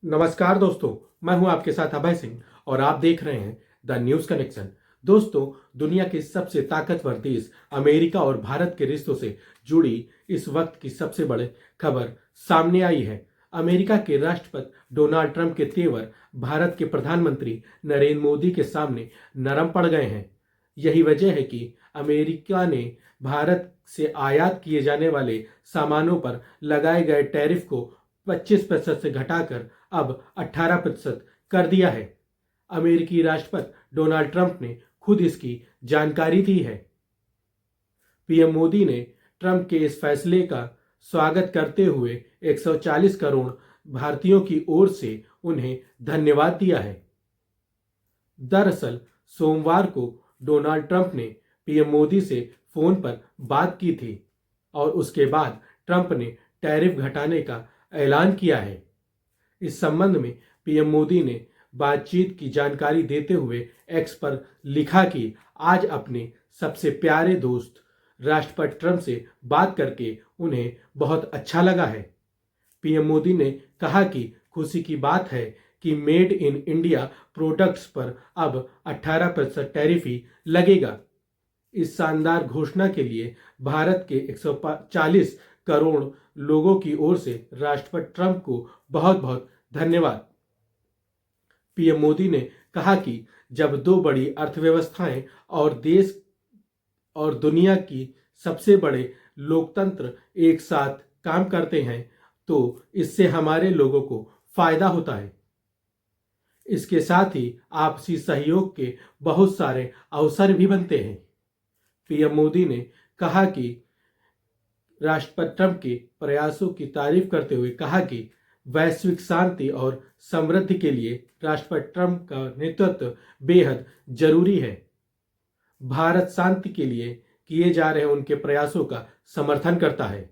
नमस्कार दोस्तों, मैं हूं आपके साथ अभय सिंह और आप देख रहे हैं द न्यूज कनेक्शन। दोस्तों, दुनिया के सबसे ताकतवर देश अमेरिका और भारत के रिश्तों से जुड़ी इस वक्त की सबसे बड़ी खबर सामने आई है। अमेरिका के राष्ट्रपति डोनाल्ड ट्रंप के तेवर भारत के प्रधानमंत्री नरेंद्र मोदी के सामने नरम पड़ गए हैं। यही वजह है कि अमेरिका ने भारत से आयात किए जाने वाले सामानों पर लगाए गए टैरिफ को 25% से घटाकर अब 18% कर दिया है। अमेरिकी राष्ट्रपति डोनाल्ड ट्रंप ने खुद इसकी जानकारी दी है। पीएम मोदी ने ट्रंप के इस फैसले का स्वागत करते हुए 140 करोड़ भारतीयों की ओर से उन्हें धन्यवाद दिया है। दरअसल सोमवार को डोनाल्ड ट्रंप ने पीएम मोदी से फोन पर बात की थी और उसके बाद ट्रंप ने टैरिफ घटाने का ऐलान किया है। इस संबंध में पीएम मोदी ने बातचीत की जानकारी देते हुए एक्स पर लिखा कि आज अपने सबसे प्यारे दोस्त राष्ट्रपति ट्रंप से बात करके उन्हें बहुत अच्छा लगा है। पीएम मोदी ने कहा कि खुशी की बात है कि मेड इन इंडिया प्रोडक्ट्स पर अब 18% टैरिफ ही लगेगा। इस शानदार घोषणा के लिए भारत के 140 करोड़ लोगों की ओर से राष्ट्रपति ट्रंप को बहुत बहुत धन्यवाद। पीएम मोदी ने कहा कि जब दो बड़ी अर्थव्यवस्थाएं और देश और दुनिया की सबसे बड़े लोकतंत्र एक साथ काम करते हैं तो इससे हमारे लोगों को फायदा होता है। इसके साथ ही आपसी सहयोग के बहुत सारे अवसर भी बनते हैं। पीएम मोदी ने कहा कि राष्ट्रपति ट्रंप के प्रयासों की तारीफ करते हुए कहा कि वैश्विक शांति और समृद्धि के लिए राष्ट्रपति ट्रंप का नेतृत्व बेहद जरूरी है। भारत शांति के लिए किए जा रहे उनके प्रयासों का समर्थन करता है।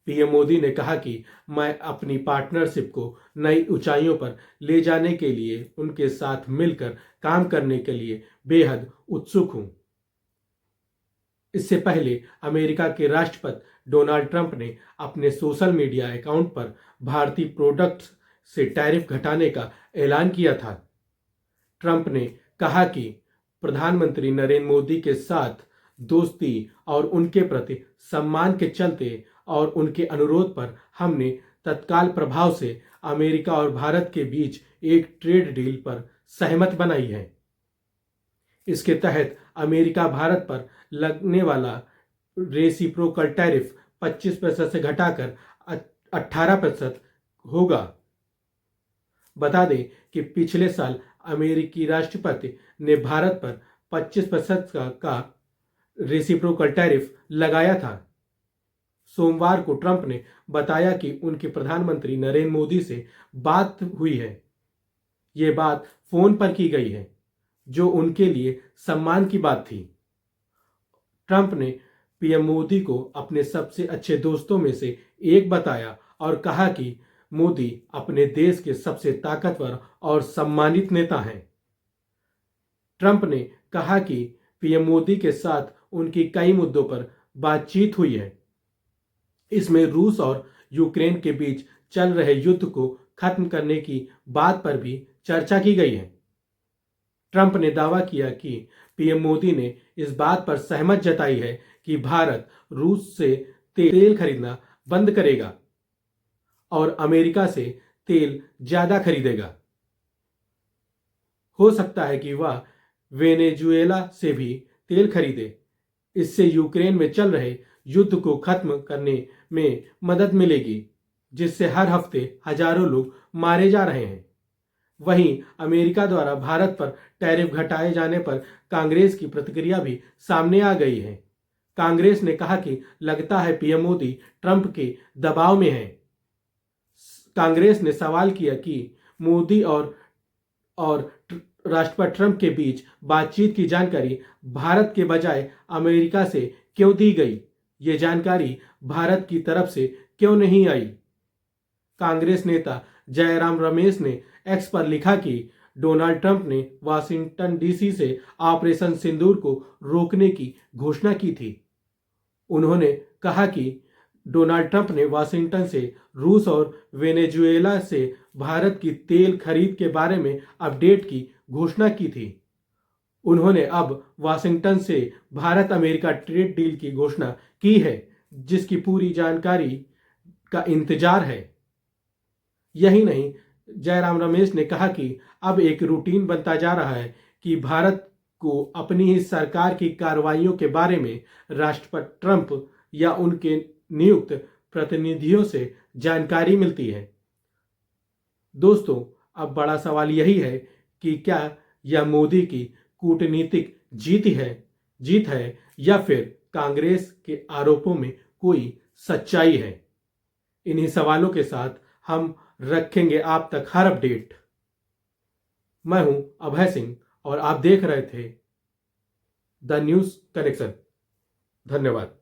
पीएम मोदी ने कहा कि मैं अपनी पार्टनरशिप को नई ऊंचाइयों पर ले जाने के लिए उनके साथ मिलकर काम करने के लिए बेहद उत्सुक हूं। इससे पहले अमेरिका के राष्ट्रपति डोनाल्ड ट्रंप ने अपने सोशल मीडिया अकाउंट पर भारतीय प्रोडक्ट्स से टैरिफ घटाने का ऐलान किया था। ट्रंप ने कहा कि प्रधानमंत्री नरेंद्र मोदी के साथ दोस्ती और उनके प्रति सम्मान के चलते और उनके अनुरोध पर हमने तत्काल प्रभाव से अमेरिका और भारत के बीच एक ट्रेड डील पर सहमति बनाई है। इसके तहत अमेरिका भारत पर लगने वाला रेसिप्रोकल टैरिफ 25% से घटाकर 18% होगा। बता दें कि पिछले साल अमेरिकी राष्ट्रपति ने भारत पर 25% का रेसिप्रोकल टैरिफ लगाया था। सोमवार को ट्रंप ने बताया कि उनके प्रधानमंत्री नरेंद्र मोदी से बात हुई है। ये बात फोन पर की गई है, जो उनके लिए सम्मान की बात थी। ट्रंप ने पीएम मोदी को अपने सबसे अच्छे दोस्तों में से एक बताया और कहा कि मोदी अपने देश के सबसे ताकतवर और सम्मानित नेता हैं। ट्रंप ने कहा कि पीएम मोदी के साथ उनकी कई मुद्दों पर बातचीत हुई है। इसमें रूस और यूक्रेन के बीच चल रहे युद्ध को खत्म करने की बात पर भी चर्चा की गई है। ट्रंप ने दावा किया कि पीएम मोदी ने इस बात पर सहमत जताई है कि भारत रूस से तेल खरीदना बंद करेगा और अमेरिका से तेल ज्यादा खरीदेगा। हो सकता है कि वह वेनेजुएला से भी तेल खरीदे। इससे यूक्रेन में चल रहे युद्ध को खत्म करने में मदद मिलेगी, जिससे हर हफ्ते हजारों लोग मारे जा रहे हैं। वहीं अमेरिका द्वारा भारत पर टैरिफ घटाए जाने पर कांग्रेस की प्रतिक्रिया भी सामने आ गई है। कांग्रेस ने कहा कि लगता है पीएम मोदी ट्रंप के दबाव में है। कांग्रेस ने सवाल किया कि मोदी और राष्ट्रपति ट्रंप के बीच बातचीत की जानकारी भारत के बजाय अमेरिका से क्यों दी गई? ये जानकारी भारत की तरफ से क्यों नहीं आई? कांग्रेस नेता जयराम रमेश ने एक्स पर लिखा कि डोनाल्ड ट्रंप ने वाशिंगटन डीसी से ऑपरेशन सिंदूर को रोकने की घोषणा की थी। उन्होंने कहा कि डोनाल्ड ट्रंप ने वाशिंगटन से रूस और वेनेजुएला से भारत की तेल खरीद के बारे में अपडेट की घोषणा की थी। उन्होंने अब वाशिंगटन से भारत अमेरिका ट्रेड डील की घोषणा की है, जिसकी पूरी जानकारी का इंतजार है। यही नहीं, जयराम रमेश ने कहा कि अब एक रूटीन बनता जा रहा है कि भारत को अपनी ही सरकार की कार्रवाइयों के बारे में राष्ट्रपति ट्रंप या उनके नियुक्त प्रतिनिधियों से जानकारी मिलती है। दोस्तों, अब बड़ा सवाल यही है कि क्या यह मोदी की कूटनीतिक जीत है या फिर कांग्रेस के आरोपों में कोई सच्चाई है। इन्हीं सवालों के साथ हम रखेंगे आप तक हर अपडेट। मैं हूं अभय सिंह और आप देख रहे थे द न्यूज़ कनेक्शन। धन्यवाद।